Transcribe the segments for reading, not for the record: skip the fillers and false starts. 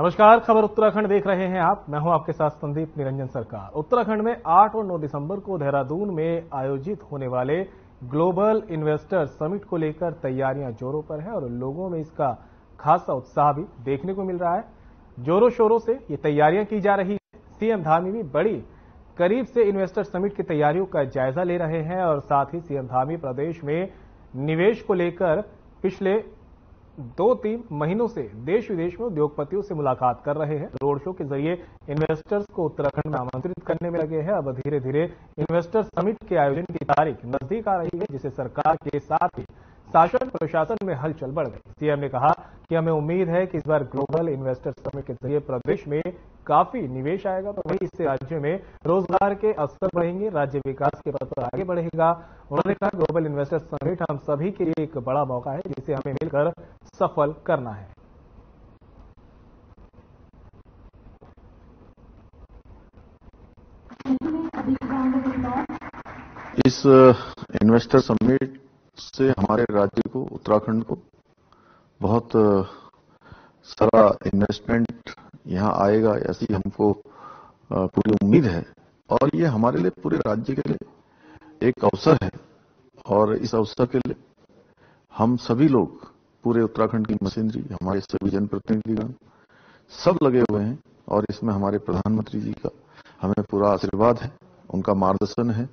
नमस्कार, खबर उत्तराखंड देख रहे हैं आप। मैं हूं आपके साथ संदीप निरंजन सरकार। उत्तराखंड में 8 और 9 दिसंबर को देहरादून में आयोजित होने वाले ग्लोबल इन्वेस्टर समिट को लेकर तैयारियां जोरों पर है और लोगों में इसका खासा उत्साह भी देखने को मिल रहा है। जोरों शोरों से ये तैयारियां की जा रही है। सीएम धामी भी बड़ी करीब से इन्वेस्टर समिट की तैयारियों का जायजा ले रहे हैं और साथ ही सीएम धामी प्रदेश में निवेश को लेकर पिछले 2-3 महीनों से देश विदेश में उद्योगपतियों से मुलाकात कर रहे हैं। रोड शो के जरिए इन्वेस्टर्स को उत्तराखंड में आमंत्रित करने में लगे हैं। अब धीरे धीरे इन्वेस्टर समिट के आयोजन की तारीख नजदीक आ रही है, जिसे सरकार के साथ ही शासन प्रशासन में हलचल बढ़ गई। सीएम ने कहा कि हमें उम्मीद है कि इस बार ग्लोबल इन्वेस्टर समिट के जरिए प्रदेश में काफी निवेश आएगा, तो वही इससे राज्य में रोजगार के अवसर बढ़ेंगे, राज्य विकास के पथ पर आगे बढ़ेगा। उन्होंने कहा ग्लोबल इन्वेस्टर समिट हम सभी के लिए एक बड़ा मौका है, जिसे हमें मिलकर सफल करना है। इस इन्वेस्टर समिट से हमारे राज्य को, उत्तराखंड को बहुत सारा इन्वेस्टमेंट यहाँ आएगा, ऐसी हमको पूरी उम्मीद है। और ये हमारे लिए, पूरे राज्य के लिए एक अवसर है और इस अवसर के लिए हम सभी लोग, पूरे उत्तराखंड की मशीनरी, हमारे सभी जनप्रतिनिधिगण सब लगे हुए हैं और इसमें हमारे प्रधानमंत्री जी का हमें पूरा आशीर्वाद है, उनका मार्गदर्शन है।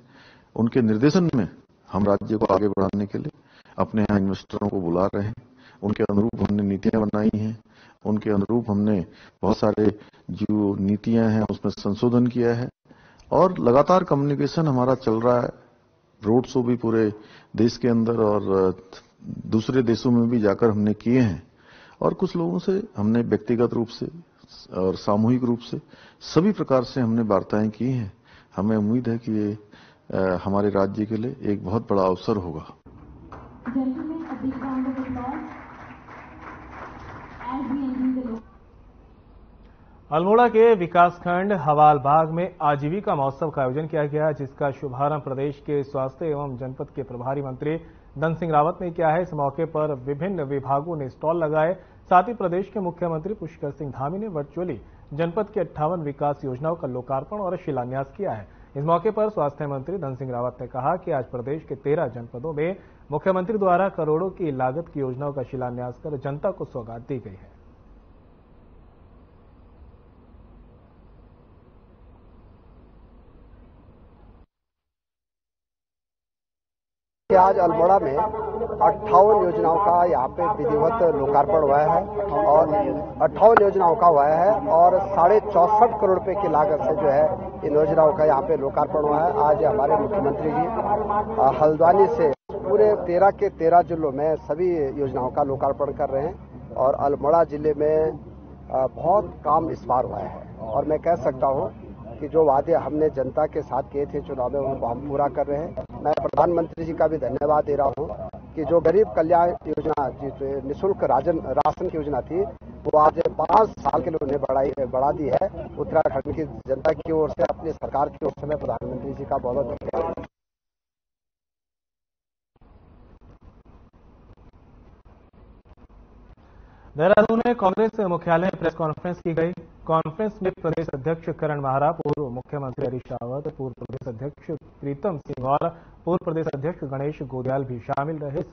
उनके निर्देशन में हम राज्य को आगे बढ़ाने के लिए अपने यहाँ इन्वेस्टरों को बुला रहे हैं। उनके अनुरूप हमने नीतियां बनाई हैं, उनके अनुरूप हमने बहुत सारे जो नीतियां हैं उसमें संशोधन किया है और लगातार कम्युनिकेशन हमारा चल रहा है। रोड शो भी पूरे देश के अंदर और दूसरे देशों में भी जाकर हमने किए हैं और कुछ लोगों से हमने व्यक्तिगत रूप से और सामूहिक रूप से सभी प्रकार से हमने वार्ताएं की हैं। हमें उम्मीद है कि ये हमारे राज्य के लिए एक बहुत बड़ा अवसर होगा। अल्मोड़ा के विकासखंड हवालबाग में आजीविका महोत्सव का आयोजन किया गया, जिसका शुभारंभ प्रदेश के स्वास्थ्य एवं जनपद के प्रभारी मंत्री धन सिंह रावत ने किया है। इस मौके पर विभिन्न विभागों ने स्टॉल लगाए। साथ ही प्रदेश के मुख्यमंत्री पुष्कर सिंह धामी ने वर्चुअली जनपद की 58 विकास योजनाओं का लोकार्पण और शिलान्यास किया है। इस मौके पर स्वास्थ्य मंत्री धन सिंह रावत ने कहा कि आज प्रदेश के 13 जनपदों में मुख्यमंत्री द्वारा करोड़ों की लागत की योजनाओं का शिलान्यास कर जनता को सौगात दी गई है। आज अल्मोड़ा में 58 योजनाओं का यहाँ पे विधिवत लोकार्पण हुआ है और 58 योजनाओं का हुआ है और 64.5 करोड़ रुपए की लागत से जो है इन योजनाओं का यहाँ पे लोकार्पण हुआ है। आज हमारे मुख्यमंत्री जी हल्द्वानी से पूरे 13 के 13 जिलों में सभी योजनाओं का लोकार्पण कर रहे हैं और अल्मोड़ा जिले में बहुत काम इस बार हुआ है और मैं कह सकता हूँ कि जो वादे हमने जनता के साथ किए थे चुनाव में, उनको हम पूरा कर रहे हैं। मैं प्रधानमंत्री जी का भी धन्यवाद दे रहा हूं कि जो गरीब कल्याण योजना, जो निःशुल्क राशन की योजना थी, वो आज 5 साल के लिए उन्हें बढ़ा दी है। उत्तराखंड की जनता की ओर से, अपनी सरकार की ओर से मैं प्रधानमंत्री जी का बहुत बहुत धन्यवाद। देहरादून में कांग्रेस मुख्यालय में प्रेस कॉन्फ्रेंस की गई। कॉन्फ्रेंस में प्रदेश अध्यक्ष करण माहरा, पूर्व मुख्यमंत्री हरीश रावत, पूर्व प्रदेश अध्यक्ष प्रीतम सिंह और पूर्व प्रदेश अध्यक्ष गणेश गोदयाल भी शामिल रहे। इस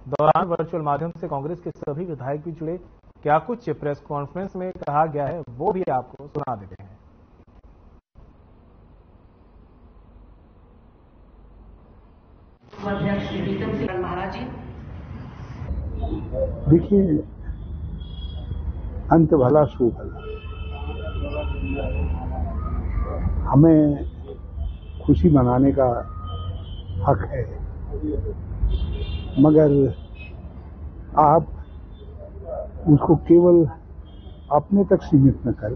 दौरान वर्चुअल माध्यम से कांग्रेस के सभी विधायक भी जुड़े। क्या कुछ प्रेस कॉन्फ्रेंस में कहा गया है, वो भी आपको सुना देते हैं। अध्यक्ष प्रीतम सिंह महाराज जी, देखिए, अंत भला सो भला। हमें खुशी मनाने का हक है, मगर आप उसको केवल अपने तक सीमित न कर,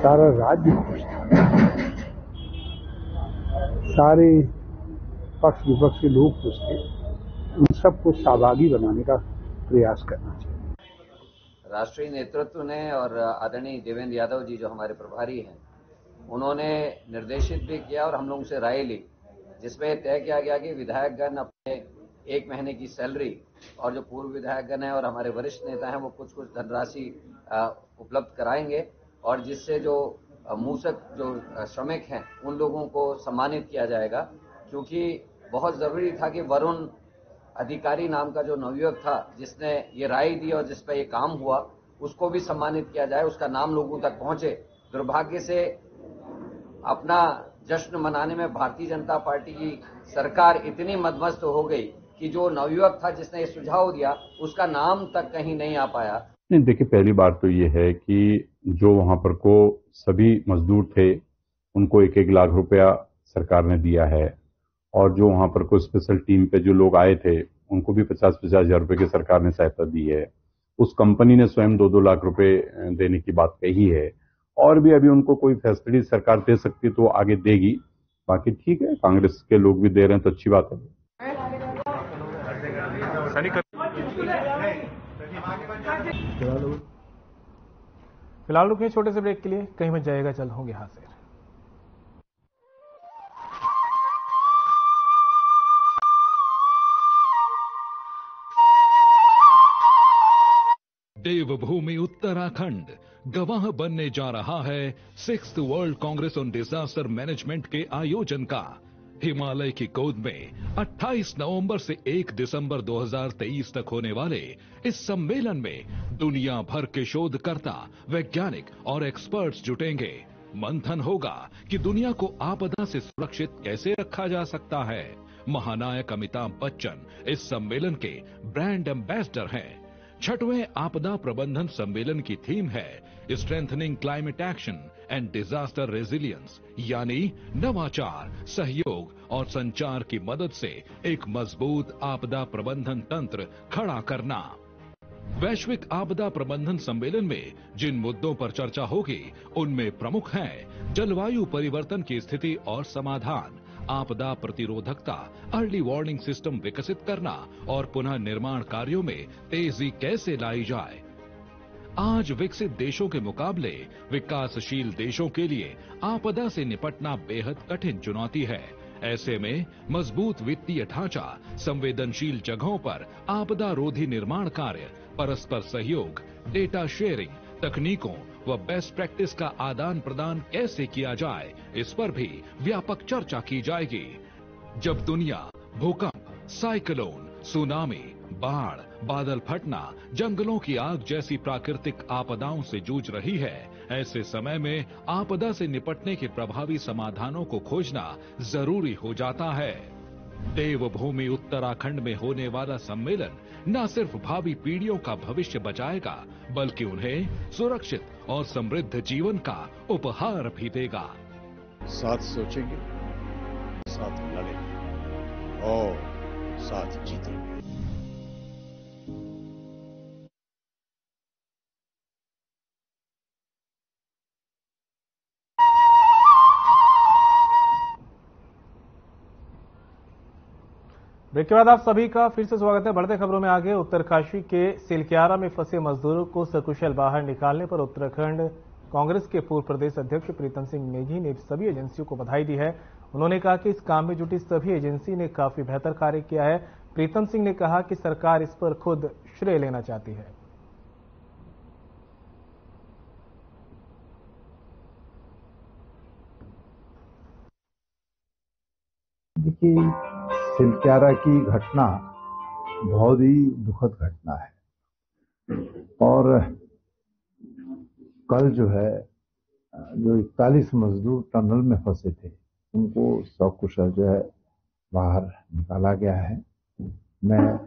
सारा राज्य खुश था, सारे पक्ष विपक्ष के लोग खुश थे, उन सबको सहभागी बनाने का प्रयास करना चाहिए। राष्ट्रीय नेतृत्व ने और आदरणीय देवेंद्र यादव जी जो हमारे प्रभारी हैं, उन्होंने निर्देशित भी किया और हम लोगों से राय ली, जिसमें तय किया गया कि विधायकगण अपने 1 महीने की सैलरी और जो पूर्व विधायकगण हैं और हमारे वरिष्ठ नेता हैं वो कुछ धनराशि उपलब्ध कराएंगे और जिससे जो मूसक जो श्रमिक हैं उन लोगों को सम्मानित किया जाएगा, क्योंकि बहुत जरूरी था कि वरुण अधिकारी नाम का जो नवयुवक था जिसने ये राय दी और जिस पर ये काम हुआ उसको भी सम्मानित किया जाए, उसका नाम लोगों तक पहुंचे। दुर्भाग्य से अपना जश्न मनाने में भारतीय जनता पार्टी की सरकार इतनी मदमस्त हो गई कि जो नवयुवक था जिसने ये सुझाव दिया उसका नाम तक कहीं नहीं आ पाया। नहीं, देखिए, पहली बात तो ये है कि जो वहां पर को सभी मजदूर थे उनको 1-1 लाख रुपया सरकार ने दिया है, और जो वहां पर को स्पेशल टीम पे जो लोग आए थे उनको भी 50-50 हजार रुपए की सरकार ने सहायता दी है। उस कंपनी ने स्वयं 2-2 लाख रुपए देने की बात कही है, और भी अभी उनको कोई फैसिलिटी सरकार दे सकती तो आगे देगी। बाकी ठीक है, कांग्रेस के लोग भी दे रहे हैं तो अच्छी बात है। फिलहाल रुकिए छोटे से ब्रेक के लिए, कहीं मत जाएगा, चल होंगे हाजिर। देवभूमि उत्तराखंड गवाह बनने जा रहा है 6th world Congress on disaster management के आयोजन का। हिमालय की गोद में 28 नवंबर से 1 दिसंबर 2023 तक होने वाले इस सम्मेलन में दुनिया भर के शोधकर्ता, वैज्ञानिक और एक्सपर्ट्स जुटेंगे। मंथन होगा कि दुनिया को आपदा से सुरक्षित कैसे रखा जा सकता है। महानायक अमिताभ बच्चन इस सम्मेलन के ब्रांड एम्बेसडर हैं। 6वें आपदा प्रबंधन सम्मेलन की थीम है strengthening climate action and disaster resilience, यानी नवाचार, सहयोग और संचार की मदद से एक मजबूत आपदा प्रबंधन तंत्र खड़ा करना। वैश्विक आपदा प्रबंधन सम्मेलन में जिन मुद्दों पर चर्चा होगी उनमें प्रमुख हैं जलवायु परिवर्तन की स्थिति और समाधान, आपदा प्रतिरोधकता, अर्ली वार्निंग सिस्टम विकसित करना और पुनः निर्माण कार्यों में तेजी कैसे लाई जाए। आज विकसित देशों के मुकाबले विकासशील देशों के लिए आपदा से निपटना बेहद कठिन चुनौती है। ऐसे में मजबूत वित्तीय ढांचा, संवेदनशील जगहों पर आपदा रोधी निर्माण कार्य, परस्पर सहयोग, डेटा शेयरिंग, तकनीकों व बेस्ट प्रैक्टिस का आदान प्रदान कैसे किया जाए, इस पर भी व्यापक चर्चा की जाएगी। जब दुनिया भूकंप, साइक्लोन, सुनामी, बाढ़, बादल फटना, जंगलों की आग जैसी प्राकृतिक आपदाओं से जूझ रही है, ऐसे समय में आपदा से निपटने के प्रभावी समाधानों को खोजना जरूरी हो जाता है। देवभूमि उत्तराखंड में होने वाला सम्मेलन न सिर्फ भावी पीढ़ियों का भविष्य बचाएगा, बल्कि उन्हें सुरक्षित और समृद्ध जीवन का उपहार भी देगा। साथ सोचेंगे, साथ लड़ेंगे और साथ जीतेंगे। ब्रेक के बाद आप सभी का फिर से स्वागत है। बढ़ते खबरों में आगे, उत्तरकाशी के सिलक्यारा में फंसे मजदूरों को सकुशल बाहर निकालने पर उत्तराखंड कांग्रेस के पूर्व प्रदेश अध्यक्ष प्रीतम सिंह नेगी ने सभी एजेंसियों को बधाई दी है। उन्होंने कहा कि इस काम में जुटी सभी एजेंसी ने काफी बेहतर कार्य किया है। प्रीतम सिंह ने कहा कि सरकार इस पर खुद श्रेय लेना चाहती है। देखिए, सिलक्यारा की घटना बहुत ही दुखद घटना है, और कल जो 41 मजदूर टनल में फंसे थे उनको सकुशल बाहर निकाला गया है। मैं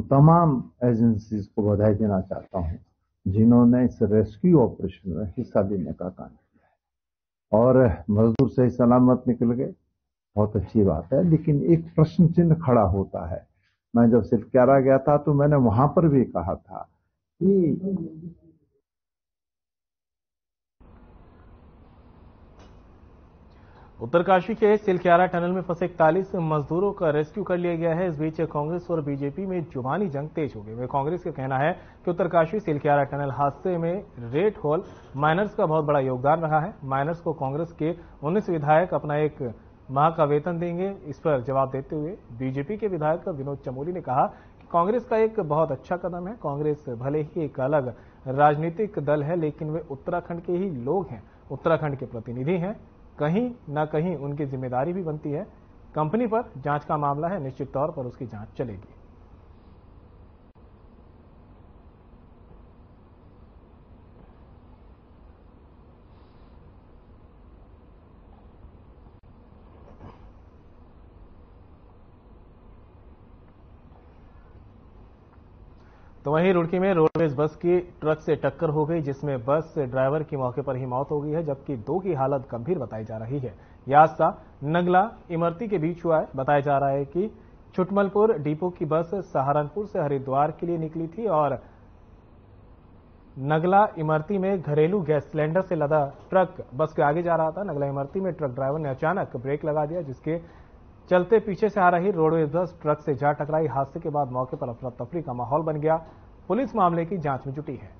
तमाम एजेंसीज को बधाई देना चाहता हूं जिन्होंने इस रेस्क्यू ऑपरेशन में हिस्सा लेने का काम किया, और मजदूर सही सलामत निकल गए, बहुत अच्छी बात है। लेकिन एक प्रश्न चिन्ह खड़ा होता है। मैं जब सिलक्यारा गया था तो मैंने वहां पर भी कहा था कि उत्तरकाशी के सिलक्यारा टनल में फंसे 41 मजदूरों का रेस्क्यू कर लिया गया है। इस बीच कांग्रेस और बीजेपी में जुबानी जंग तेज हो गई है। कांग्रेस का कहना है कि उत्तरकाशी सिलक्यारा टनल हादसे में रेड होल माइनर्स का बहुत बड़ा योगदान रहा है। माइनर्स को कांग्रेस के 19 विधायक अपना 1 माह का वेतन देंगे। इस पर जवाब देते हुए बीजेपी के विधायक विनोद चमोली ने कहा कि कांग्रेस का एक बहुत अच्छा कदम है। कांग्रेस भले ही एक अलग राजनीतिक दल है, लेकिन वे उत्तराखंड के ही लोग हैं, उत्तराखंड के प्रतिनिधि हैं। कहीं ना कहीं उनकी जिम्मेदारी भी बनती है। कंपनी पर जांच का मामला है, निश्चित तौर पर उसकी जांच चलेगी। तो वहीं रुड़की में रोडवेज बस की ट्रक से टक्कर हो गई, जिसमें बस ड्राइवर की मौके पर ही मौत हो गई है, जबकि दो की हालत गंभीर बताई जा रही है। यह हादसा नगला इमरती के बीच हुआ है। बताया जा रहा है कि छुटमलपुर डिपो की बस सहारनपुर से हरिद्वार के लिए निकली थी और नगला इमरती में घरेलू गैस सिलेंडर से लदा ट्रक बस के आगे जा रहा था। नगला इमरती में ट्रक ड्राइवर ने अचानक ब्रेक लगा दिया, जिसके चलते पीछे से आ रही रोडवेज बस ट्रक से जा टकराई। हादसे के बाद मौके पर अफरा तफरी का माहौल बन गया। पुलिस मामले की जांच में जुटी है।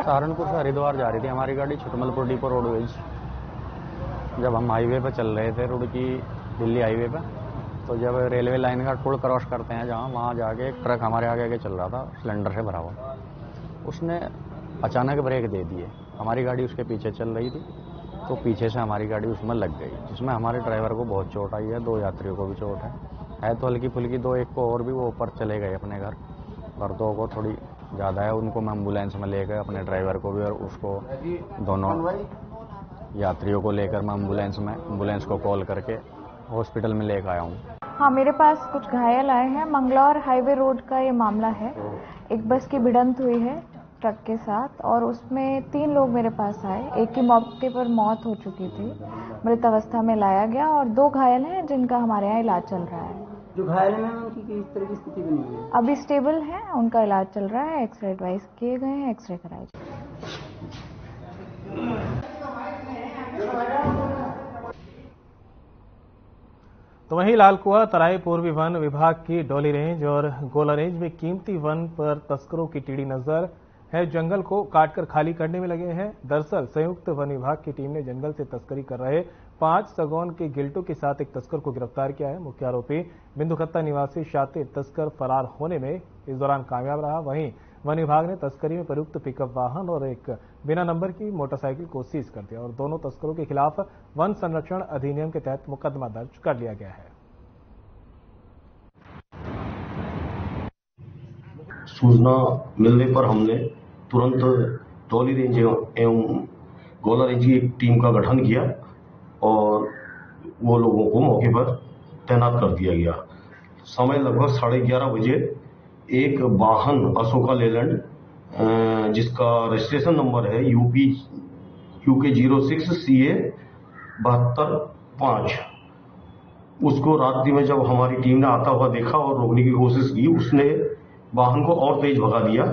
सहारनपुर से हरिद्वार जा रही थी हमारी गाड़ी, छुटमलपुर डिपो रोडवेज। जब हम हाईवे पर चल रहे थे, रुड़की दिल्ली हाईवे पर, तो जब रेलवे लाइन का पुल क्रॉस करते हैं जहाँ, वहाँ जाके एक ट्रक हमारे आगे आगे चल रहा था सिलेंडर से भरा हुआ। उसने अचानक ब्रेक दे दिए। हमारी गाड़ी उसके पीछे चल रही थी, तो पीछे से हमारी गाड़ी उसमें लग गई, जिसमें हमारे ड्राइवर को बहुत चोट आई है, 2 यात्रियों को भी चोट है तो हल्की फुल्की। 2 एक को और भी वो ऊपर चले गए अपने घर, पर 2 को थोड़ी ज़्यादा है। उनको मैं एम्बुलेंस में ले गए, अपने ड्राइवर को भी और उसको, दोनों यात्रियों को लेकर मैं एम्बुलेंस को कॉल करके हॉस्पिटल में लेकर आया हूँ। हाँ, मेरे पास कुछ घायल आए हैं। मंगलौर हाईवे रोड का ये मामला है। एक बस की भिड़ंत हुई है ट्रक के साथ और उसमें 3 लोग मेरे पास आए। एक की मौके पर मौत हो चुकी थी, मृत अवस्था में लाया गया और 2 घायल हैं जिनका हमारे यहाँ इलाज चल रहा है। जो घायल हैं उनकी किस तरह की स्थिति बनी है? अभी स्टेबल है, उनका इलाज चल रहा है। एक्सरे एडवाइस किए गए हैं, एक्सरे कराए। तो वहीं लालकुआ तराई पूर्वी वन विभाग की डोली रेंज और गोला रेंज में कीमती वन पर तस्करों की टीड़ी नजर है। जंगल को काटकर खाली करने में लगे हैं। दरअसल संयुक्त वन विभाग की टीम ने जंगल से तस्करी कर रहे 5 सगौन के गिल्टों के साथ एक तस्कर को गिरफ्तार किया है। मुख्य आरोपी बिंदुखत्ता निवासी शातिर तस्कर फरार होने में इस दौरान कामयाब रहा। वहीं वन विभाग ने तस्करी में प्रयुक्त पिकअप वाहन और एक बिना नंबर की मोटरसाइकिल को सीज कर दिया और दोनों तस्करों के खिलाफ वन संरक्षण अधिनियम के तहत मुकदमा दर्ज कर लिया गया है। सूचना मिलने पर हमने तुरंत डोली रेंज एवं गोला रेंज की एक टीम का गठन किया और वो लोगों को मौके पर तैनात कर दिया गया। समय लगभग 11:30 बजे एक वाहन अशोका लेलैंड जिसका रजिस्ट्रेशन नंबर है UK 06 CA 72-5, उसको रात्रि में जब हमारी टीम ने आता हुआ देखा और रोकने की कोशिश की, उसने वाहन को और तेज भगा दिया।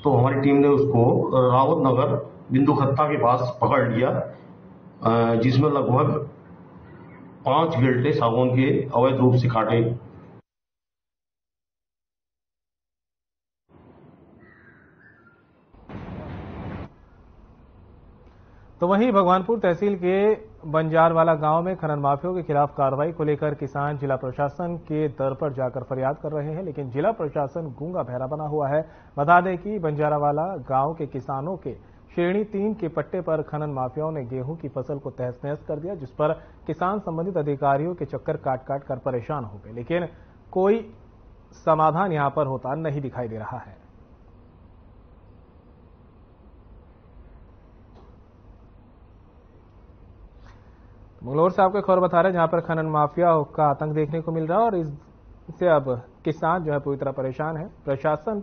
तो हमारी टीम ने उसको रावत नगर बिंदुखत्ता के पास पकड़ लिया, जिसमें लगभग 5 गिल्टे सागौन के अवैध रूप से काटे। तो वहीं भगवानपुर तहसील के बंजारवाला गांव में खनन माफियों के खिलाफ कार्रवाई को लेकर किसान जिला प्रशासन के दर पर जाकर फरियाद कर रहे हैं, लेकिन जिला प्रशासन गूंगा बहरा बना हुआ है। बता दें कि बंजारावाला गांव के किसानों के श्रेणी 3 के पट्टे पर खनन माफियाओं ने गेहूं की फसल को तहस नहस कर दिया, जिस पर किसान संबंधित अधिकारियों के चक्कर काट काट कर परेशान हो गए, लेकिन कोई समाधान यहां पर होता नहीं दिखाई दे रहा है। मंगलौर से आपको खबर बता रहे हैं जहां पर खनन माफिया का आतंक देखने को मिल रहा है और इससे अब किसान जो है पूरी तरह परेशान है। प्रशासन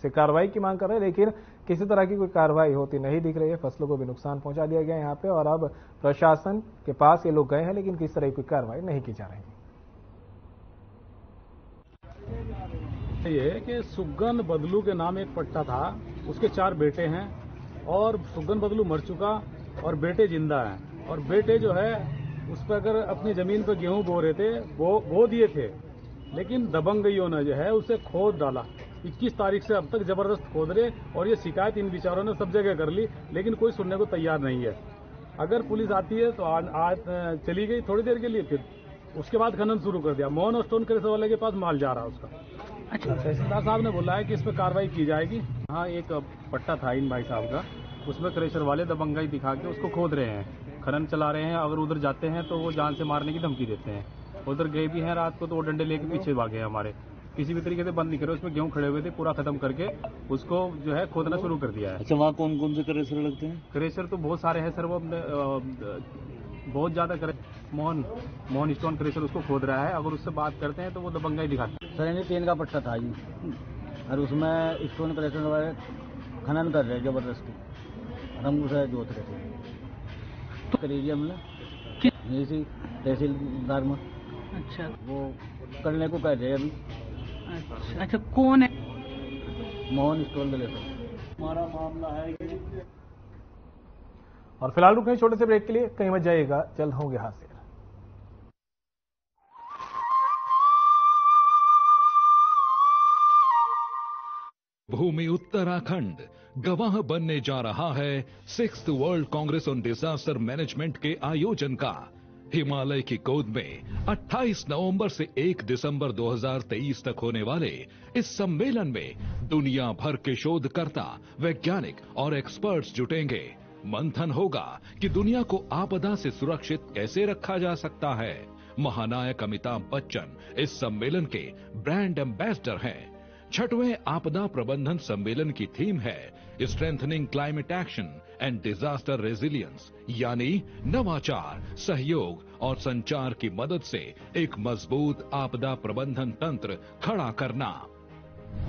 से कार्रवाई की मांग कर रहे हैं, लेकिन किसी तरह की कोई कार्रवाई होती नहीं दिख रही है। फसलों को भी नुकसान पहुंचा दिया गया यहाँ पे और अब प्रशासन के पास ये लोग गए हैं, लेकिन किसी तरह की कोई कार्रवाई नहीं की जा रही है। ये है कि सुगन बदलू के नाम एक पट्टा था, उसके 4 बेटे हैं और सुगन बदलू मर चुका और बेटे जिंदा हैं। और बेटे जो है उस पर अगर अपनी जमीन पर गेहूं बो रहे थे, वो बो दिए थे, लेकिन दबंगइयों ने जो है उसे खोद डाला। 21 तारीख से अब तक जबरदस्त खोद रहे और ये शिकायत इन बेचारों ने सब जगह कर ली, लेकिन कोई सुनने को तैयार नहीं है। अगर पुलिस आती है तो आज चली गई थोड़ी देर के लिए, फिर उसके बाद खनन शुरू कर दिया। मोहन स्टोन क्रेशर वाले के पास माल जा रहा है उसका। अच्छा, तहसीलदार साहब ने बोला है कि इस पर कार्रवाई की जाएगी। हाँ, एक पट्टा था इन भाई साहब का, उसमें क्रेशर वाले दबंगाई दिखा के उसको खोद रहे हैं, खनन चला रहे हैं। अगर उधर जाते हैं तो वो जान से मारने की धमकी देते हैं। उधर गए भी हैं रात को तो वो डंडे लेके पीछे भागे हैं हमारे, किसी भी तरीके से बंद नहीं करे। उसमें गेहूं खड़े हुए थे, पूरा खत्म करके उसको जो है खोदना शुरू कर दिया है। अच्छा, वहाँ कौन कौन से क्रेशर लगते हैं? क्रेशर तो बहुत सारे हैं सर, वो बहुत ज्यादा मोहन स्टोन क्रेशर उसको खोद रहा है। अगर उससे बात करते हैं तो वो दबंगाई दिखाते हैं। सर यानी 3 का पट्टा था जी, और उसमें स्टोन क्रेशर वाले खनन कर रहे हैं जबरदस्ती, हम उसे जोत रहे थे। करीजिए हमने यही तहसीलदार में। अच्छा, वो करने को कह रहे हैं अभी। अच्छा, कौन है? Mohan stone crusher. हमारा मामला है कि और फिलहाल रुकें छोटे से ब्रेक के लिए, कहीं मत जाइएगा, जल्द होंगे हाजिर। भूमि उत्तराखंड गवाह बनने जा रहा है 6th world Congress on disaster management के आयोजन का। हिमालय की गोद में 28 नवंबर से 1 दिसंबर 2023 तक होने वाले इस सम्मेलन में दुनिया भर के शोधकर्ता, वैज्ञानिक और एक्सपर्ट्स जुटेंगे। मंथन होगा कि दुनिया को आपदा से सुरक्षित कैसे रखा जा सकता है। महानायक अमिताभ बच्चन इस सम्मेलन के ब्रांड एम्बेसडर हैं। 6वें आपदा प्रबंधन सम्मेलन की थीम है strengthening climate action and disaster resilience, यानी नवाचार, सहयोग और संचार की मदद से एक मजबूत आपदा प्रबंधन तंत्र खड़ा करना।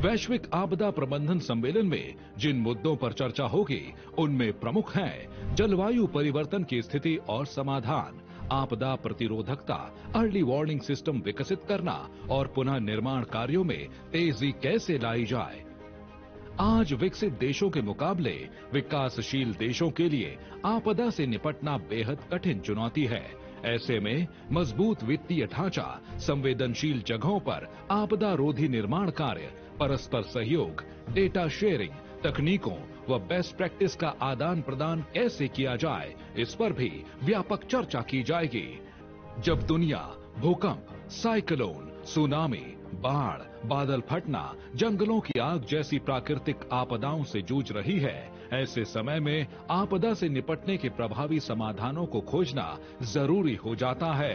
वैश्विक आपदा प्रबंधन सम्मेलन में जिन मुद्दों पर चर्चा होगी उनमें प्रमुख हैं जलवायु परिवर्तन की स्थिति और समाधान, आपदा प्रतिरोधकता, अर्ली वार्निंग सिस्टम विकसित करना और पुनः निर्माण कार्यों में तेजी कैसे लाई जाए। आज विकसित देशों के मुकाबले विकासशील देशों के लिए आपदा से निपटना बेहद कठिन चुनौती है। ऐसे में मजबूत वित्तीय ढांचा, संवेदनशील जगहों पर आपदा रोधी निर्माण कार्य, परस्पर सहयोग, डेटा शेयरिंग, तकनीकों व बेस्ट प्रैक्टिस का आदान प्रदान कैसे किया जाए, इस पर भी व्यापक चर्चा की जाएगी। जब दुनिया भूकंप, साइक्लोन, सुनामी, बाढ़, बादल फटना, जंगलों की आग जैसी प्राकृतिक आपदाओं से जूझ रही है, ऐसे समय में आपदा से निपटने के प्रभावी समाधानों को खोजना जरूरी हो जाता है।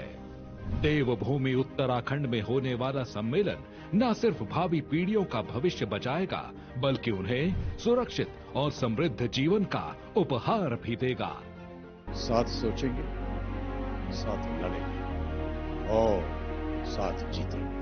देवभूमि उत्तराखंड में होने वाला सम्मेलन न सिर्फ भावी पीढ़ियों का भविष्य बचाएगा, बल्कि उन्हें सुरक्षित और समृद्ध जीवन का उपहार भी देगा। साथ सोचेंगे, साथ लड़ेंगे और साथ जीतेंगे।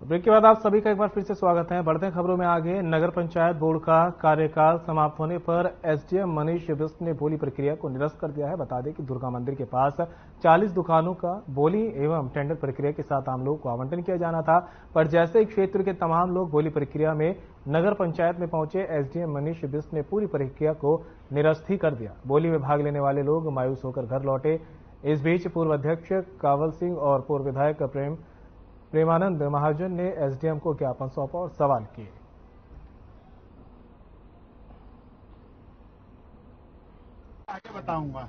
ब्रेक के बाद आप सभी का एक बार फिर से स्वागत है। बढ़ते हैं खबरों में आगे। नगर पंचायत बोर्ड का कार्यकाल समाप्त होने पर एसडीएम मनीष बिष्ट ने बोली प्रक्रिया को निरस्त कर दिया है। बता दें कि दुर्गा मंदिर के पास 40 दुकानों का बोली एवं टेंडर प्रक्रिया के साथ आम लोगों को आवंटन किया जाना था, पर जैसे क्षेत्र के तमाम लोग बोली प्रक्रिया में नगर पंचायत में पहुंचे, एसडीएम मनीष बिष्ट ने पूरी प्रक्रिया को निरस्त ही कर दिया। बोली में भाग लेने वाले लोग मायूस होकर घर लौटे। इस बीच पूर्व अध्यक्ष कावल सिंह और पूर्व विधायक प्रेमानंद महाजन ने एसडीएम को ज्ञापन सौंपा और सवाल किए। आगे बताऊंगा।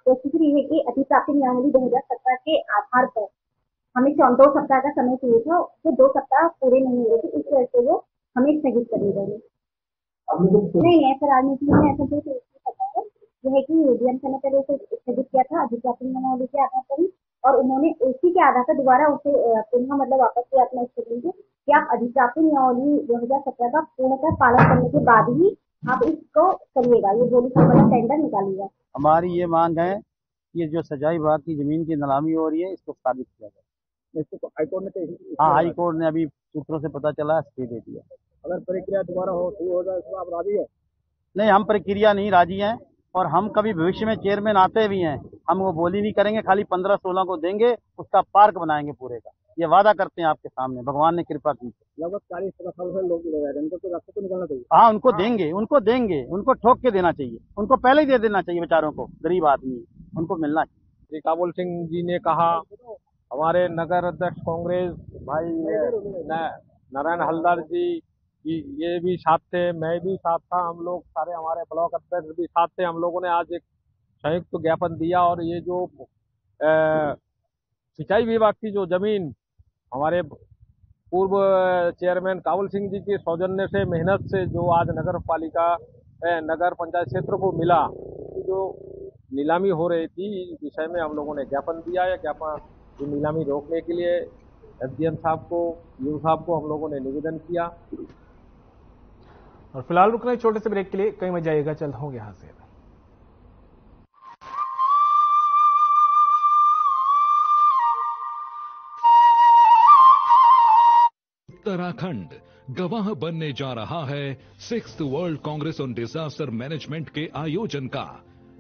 परिस्थिति है कि अधिप्राप्ति नियमावली 2017 के आधार पर हमें 2 सप्ताह का समय चाहिए था, तो 2 सप्ताह पूरे नहीं हुए थे, इस वजह से वो हमें स्थगित कर दिया गया। नहीं ऐसा राजनीति में ऐसा जो पता है यह है कि डीएम ने पहले उसे स्थगित किया था अधिप्राप्ति नियमावली के आधार पर ही, और उन्होंने उसी के आधार पर दोबारा उसे पुनः मतलब वापस किया अपना स्टेटमेंट कि आप अधिप्राप्ति नियमावली 2017 का पूर्णतः पालन करने के बाद ही आप इसको करिएगा, ये बोली मतलब टेंडर निकालिएगा। हमारी ये मांग है कि ये जो सजाई बाग की जमीन की नीलामी हो रही है इसको साबित किया जाए। इसको तो हाईकोर्ट ने हाँ हाईकोर्ट ने अभी सूत्रों से पता चला स्टे दे दिया। अगर प्रक्रिया दोबारा हो जाए इसमें आप राजी है? नहीं, हम प्रक्रिया नहीं राजी हैं, और हम कभी भविष्य में चेयरमैन आते भी हैं, हम वो बोली नहीं करेंगे, खाली 15-16 को देंगे, उसका पार्क बनाएंगे पूरे का, ये वादा करते हैं आपके सामने। भगवान ने कृपा की। लगभग 40-50 साल से लोग लग रहे हैं, इनको तो रास्ते तो निकलना चाहिए। हाँ उनको देंगे, उनको ठोक के देना चाहिए, उनको पहले ही दे देना चाहिए। बेचारों को, गरीब आदमी, उनको मिलना चाहिए। श्री काबुल सिंह जी ने कहा, हमारे नगर अध्यक्ष कांग्रेस भाई नारायण हलदर जी ये भी साथ थे, मैं भी साथ था, हम लोग सारे हमारे ब्लॉक अध्यक्ष भी साथ थे। हम लोगों ने आज एक संयुक्त ज्ञापन दिया और ये जो सिंचाई विभाग की जो जमीन हमारे पूर्व चेयरमैन काबुल सिंह जी के सौजन्य से मेहनत से जो आज नगर पंचायत क्षेत्र को मिला, जो नीलामी हो रही थी, इस विषय में हम लोगों ने ज्ञापन दिया है। ज्ञापन जो नीलामी रोकने के लिए एसडीएम साहब को, यूं साहब को हम लोगों ने निवेदन किया। और फिलहाल रुक रहे छोटे से ब्रेक के लिए, कहीं मत जाइएगा, चलता हूं यहां से। उत्तराखंड गवाह बनने जा रहा है 6th world Congress on disaster management के आयोजन का।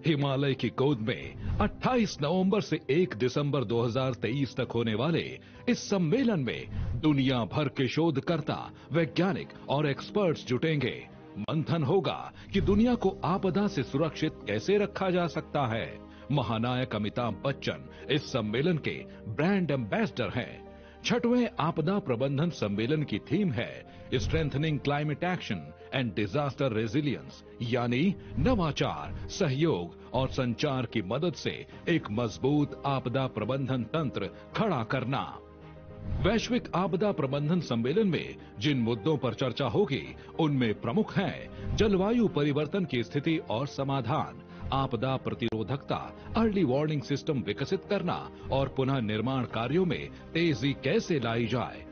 हिमालय की गोद में 28 नवंबर से 1 दिसंबर 2023 तक होने वाले इस सम्मेलन में दुनिया भर के शोधकर्ता, वैज्ञानिक और एक्सपर्ट्स जुटेंगे। मंथन होगा कि दुनिया को आपदा से सुरक्षित कैसे रखा जा सकता है। महानायक अमिताभ बच्चन इस सम्मेलन के ब्रांड एम्बेसडर हैं। 6वें आपदा प्रबंधन सम्मेलन की थीम है strengthening climate action and disaster resilience, यानी नवाचार, सहयोग और संचार की मदद से एक मजबूत आपदा प्रबंधन तंत्र खड़ा करना। वैश्विक आपदा प्रबंधन सम्मेलन में जिन मुद्दों पर चर्चा होगी उनमें प्रमुख हैं जलवायु परिवर्तन की स्थिति और समाधान, आपदा प्रतिरोधकता, अर्ली वार्निंग सिस्टम विकसित करना और पुनः निर्माण कार्यों में तेजी कैसे लाई जाए।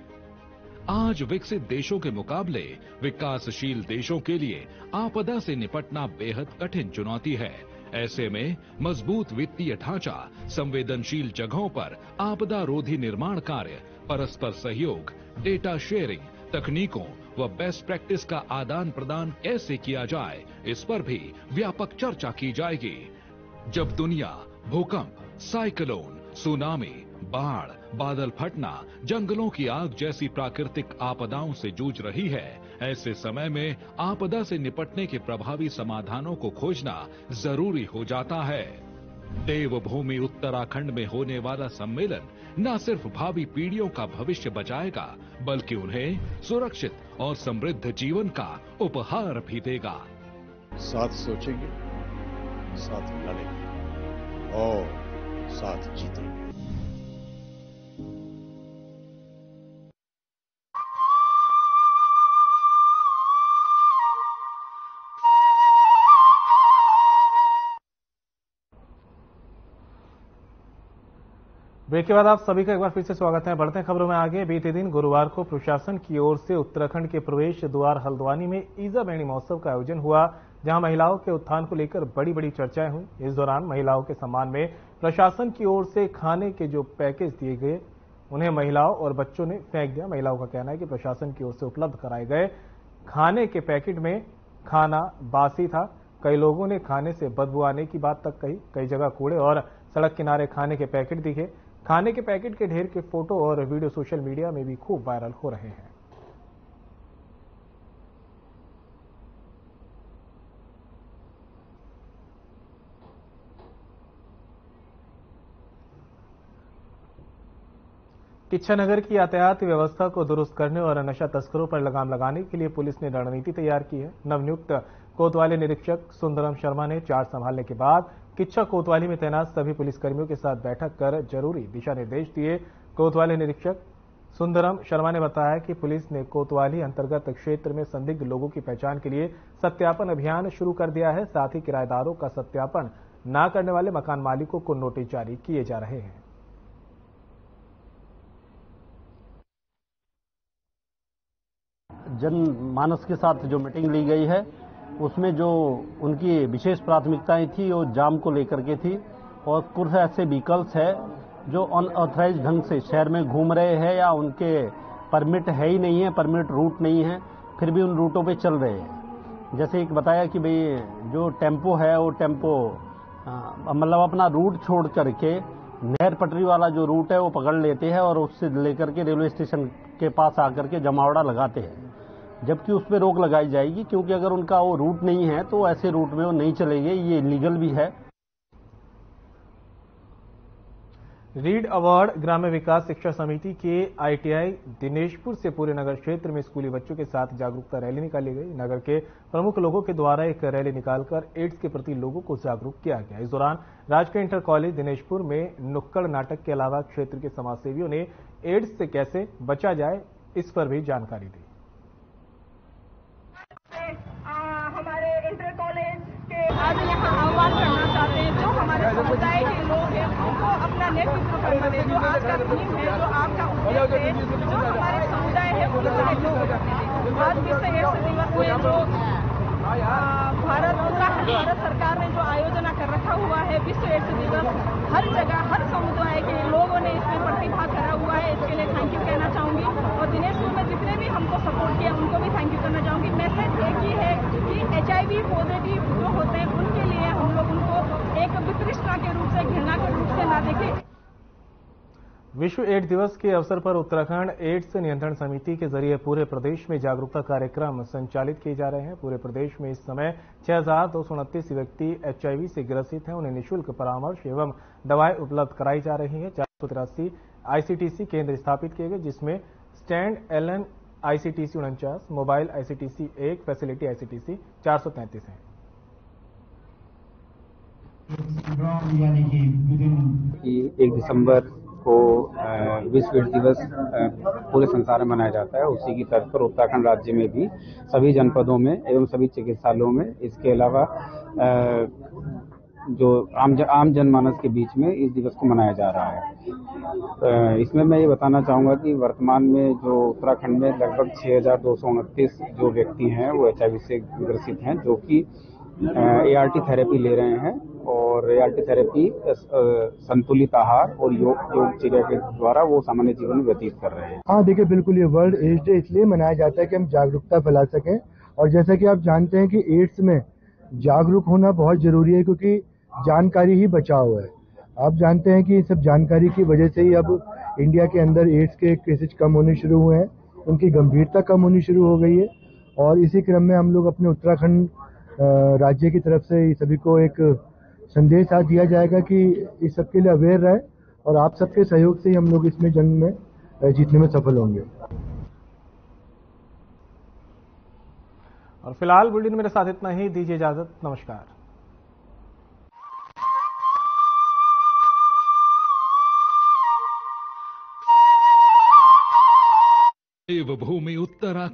आज विकसित देशों के मुकाबले विकासशील देशों के लिए आपदा से निपटना बेहद कठिन चुनौती है। ऐसे में मजबूत वित्तीय ढांचा, संवेदनशील जगहों पर आपदा रोधी निर्माण कार्य, परस्पर सहयोग, डेटा शेयरिंग, तकनीकों व बेस्ट प्रैक्टिस का आदान प्रदान कैसे किया जाए, इस पर भी व्यापक चर्चा की जाएगी। जब दुनिया भूकंप, साइक्लोन, सुनामी, बाढ़, बादल फटना, जंगलों की आग जैसी प्राकृतिक आपदाओं से जूझ रही है, ऐसे समय में आपदा से निपटने के प्रभावी समाधानों को खोजना जरूरी हो जाता है। देवभूमि उत्तराखंड में होने वाला सम्मेलन न सिर्फ भावी पीढ़ियों का भविष्य बचाएगा, बल्कि उन्हें सुरक्षित और समृद्ध जीवन का उपहार भी देगा। साथ सोचेंगे, साथ लड़ेंगे और साथ जीतेंगे। ब्रेक के बाद आप सभी का एक बार फिर से स्वागत है। बढ़ते हैं खबरों में आगे। बीते दिन गुरुवार को प्रशासन की ओर से उत्तराखंड के प्रवेश द्वार हल्द्वानी में ईजा बैणी महोत्सव का आयोजन हुआ, जहां महिलाओं के उत्थान को लेकर बड़ी बड़ी चर्चाएं हुई। इस दौरान महिलाओं के सम्मान में प्रशासन की ओर से खाने के जो पैकेज दिए गए, उन्हें महिलाओं और बच्चों ने फेंक दिया। महिलाओं का कहना है कि प्रशासन की ओर से उपलब्ध कराए गए खाने के पैकेट में खाना बासी था। कई लोगों ने खाने से बदबू आने की बात तक कही। कई जगह कूड़े और सड़क किनारे खाने के पैकेट दिखे। खाने के पैकेट के ढेर के फोटो और वीडियो सोशल मीडिया में भी खूब वायरल हो रहे हैं। किच्छा नगर की यातायात व्यवस्था को दुरुस्त करने और नशा तस्करों पर लगाम लगाने के लिए पुलिस ने रणनीति तैयार की है। नवनियुक्त कोतवाली निरीक्षक सुंदरम शर्मा ने चार्ज संभालने के बाद किच्छा कोतवाली में तैनात सभी पुलिसकर्मियों के साथ बैठक कर जरूरी दिशा निर्देश दिए। कोतवाली निरीक्षक सुंदरम शर्मा ने बताया कि पुलिस ने कोतवाली अंतर्गत क्षेत्र में संदिग्ध लोगों की पहचान के लिए सत्यापन अभियान शुरू कर दिया है। साथ ही किराएदारों का सत्यापन न करने वाले मकान मालिकों को नोटिस जारी किए जा रहे हैं। जनमानस के साथ जो मीटिंग ली गई है, उसमें जो उनकी विशेष प्राथमिकताएं थी वो जाम को लेकर के थी, और कुछ ऐसे व्हीकल्स है जो अनऑथराइज ढंग से शहर में घूम रहे हैं या उनके परमिट है ही नहीं है, परमिट रूट नहीं है, फिर भी उन रूटों पे चल रहे हैं। जैसे एक बताया कि भाई जो टेम्पो है वो टेम्पो मतलब अपना रूट छोड़ करके नहर पटरी वाला जो रूट है वो पकड़ लेते हैं और उससे लेकर के रेलवे स्टेशन के पास आकर के जमावड़ा लगाते हैं, जबकि उस पर रोक लगाई जाएगी, क्योंकि अगर उनका वो रूट नहीं है तो ऐसे रूट में वो नहीं चलेंगे, ये इलीगल भी है। रीड अवार्ड ग्राम्य विकास शिक्षा समिति के ITI दिनेशपुर से पूरे नगर क्षेत्र में स्कूली बच्चों के साथ जागरूकता रैली निकाली गई। नगर के प्रमुख लोगों के द्वारा एक रैली निकालकर एड्स के प्रति लोगों को जागरूक किया गया। इस दौरान राजकीय इंटर कॉलेज दिनेशपुर में नुक्कड़ नाटक के अलावा क्षेत्र के समाजसेवियों ने एड्स से कैसे बचा जाए इस पर भी जानकारी दी। हमारे इंटर कॉलेज के आज यहाँ आह्वान करना चाहते हैं जो हमारे समुदाय के लोग हैं उनको अपना नेतृत्व करना दे। जो आज का थीम है, जो आपका उद्देश्य है, जो हमारे समुदाय है उनका सहयोग। आज विश्व एड्स दिवस में जो भारत सरकार ने जो आयोजना कर रखा हुआ है विश्व एड्स दिवस, हर जगह हर समुदाय के लोगों ने इसमें प्रतिभाग करा हुआ है। इसके लिए थैंक यू कहना चाहूंगी और दिनेशपुर में जितने भी हमको सपोर्ट किया उनको भी थैंक यू करना चाहूंगी। मैसेज एक ही है कि HIV पॉजिटिव जो होते हैं उनके लिए हम लोग उनको एक वितृष्णा के रूप से, घृणा के रूप से ना देखें। विश्व एड्स दिवस के अवसर पर उत्तराखंड एड्स नियंत्रण समिति के जरिए पूरे प्रदेश में जागरूकता कार्यक्रम संचालित किए जा रहे हैं। पूरे प्रदेश में इस समय 6229 व्यक्ति HIV से ग्रसित हैं। उन्हें निःशुल्क परामर्श एवं दवाएं उपलब्ध कराई जा रही हैं। 483 ICTC केंद्र स्थापित किए गए, जिसमें stand LN ICTC 49, mobile ICTC 1, facility ICTC 433 हैं। 1 दिसंबर को विश्व एड्स दिवस पूरे संसार में मनाया जाता है। उसी की तर्ज पर उत्तराखंड राज्य में भी सभी जनपदों में एवं सभी चिकित्सालयों में, इसके अलावा जो आम जनमानस के बीच में इस दिवस को मनाया जा रहा है। इसमें मैं ये बताना चाहूँगा कि वर्तमान में जो उत्तराखंड में लगभग 6229 जो व्यक्ति हैं वो HIV से ग्रसित हैं, जो कि ART थेरेपी ले रहे हैं और ART थेरेपी संतुलित आहार और योगचर्या के द्वारा वो सामान्य जीवन में व्यतीत कर रहे हैं। हाँ देखिए, बिल्कुल ये वर्ल्ड एड्स डे इसलिए मनाया जाता है कि हम जागरूकता फैला सकें। और जैसा कि आप जानते हैं कि एड्स में जागरूक होना बहुत जरूरी है, क्योंकि जानकारी ही बचाव है। आप जानते हैं कि सब जानकारी की वजह से ही अब इंडिया के अंदर एड्स के केसेज कम होने शुरू हुए हैं, उनकी गंभीरता कम होनी शुरू हो गई है। और इसी क्रम में हम लोग अपने उत्तराखंड राज्य की तरफ से सभी को एक संदेश आज दिया जाएगा कि इस सबके लिए अवेयर रहे और आप सबके सहयोग से ही हम लोग इसमें जंग में जीतने में सफल होंगे। और फिलहाल बुलेटिन मेरे साथ इतना ही। दीजिए इजाजत, नमस्कार। देवभूमि उत्तराखंड।